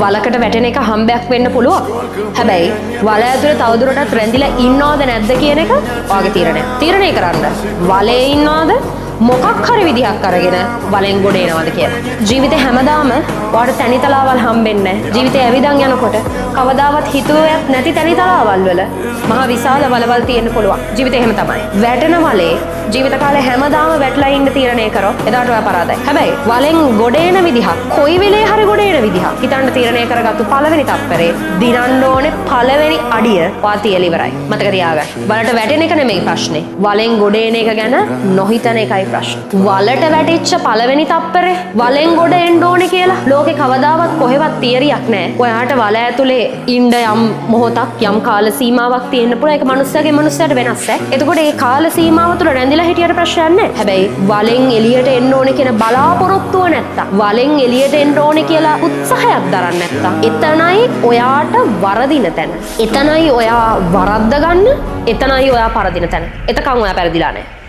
වලකට වැටෙන එක හම්බයක් වෙන්න පුළුවන්. හැබැයි වල ඇතුලේ තවදුරටත් රැඳිලා ඉන්නවද නැද්ද කියන එක ඔයාගේ තීරණය. තීරණය කරන්න. වලේ ඉන්නවද? මොකක් හරි විදිහක් අරගෙන වලෙන් ගොඩ එනවද කියලා. ජීවිතේ හැමදාම ඔයාලට තනිතලාවල් හම්බෙන්නේ නැහැ. ජීවිතේ ඇවිදන් යනකොට කවදාවත් හිතුවයක් නැති තනිතලාවල් වල මහා විශාල වලවල් තියෙන්න පුළුවන්. ජීවිතේ එහෙම තමයි. වැටෙන වලේ ජීවිත කාලේ හැමදාම වැටලා ඉන්න තීරණය කරොත් එදාට ඔයා පරාදයි. හැබැයි වලෙන් ගොඩ එන විදිහක් කොයි වෙලේ හරි ගොඩ එන විදිහක් හිතන්න තීරණය කරගත්තු පළවෙනි තප්පරේ දිනන්න ඕනේ පළවෙනි අඩිය ඔයා තියලා ඉවරයි. මතක තියාගන්න. වලට වැටෙන එක නෙමෙයි ප්‍රශ්නේ. වලෙන් ගොඩ එන එක ගැන නොහිතන එකයි ප්‍රශ්න. වලට වැටිච්ච පළවෙනි තප්පරේ වලෙන් ගොඩ එන්න ඕනේ කියලා ලෝකේ කවදාවත් කොහෙවත් තියරියක් නැහැ. ඔයාට වල ඇතුලේ ඉන්න යම් මොහොතක් යම් කාල සීමාවක් තියෙන්න පුළුවන්. ඒක මනුස්සයාගේ මනුස්සයාට වෙනස් ඈ. එතකොට ඒ කාල සීමාව තුළ රැඳිලා හිටියට ප්‍රශ්නයක් නැහැ. හැබැයි වලෙන් එළියට එන්න ඕනේ කියන බලාපොරොත්තුව නැත්තම් වලෙන් එළියට එන්න ඕනේ කියලා උත්සාහයක් දරන්නේ නැත්තම් එතනයි ඔයාට වරදින තැන. එතනයි ඔයා වරද්ද ගන්න. එතනයි ඔයා පරදින තැන. එතකන් ඔයා පෙරදිලා නැහැ.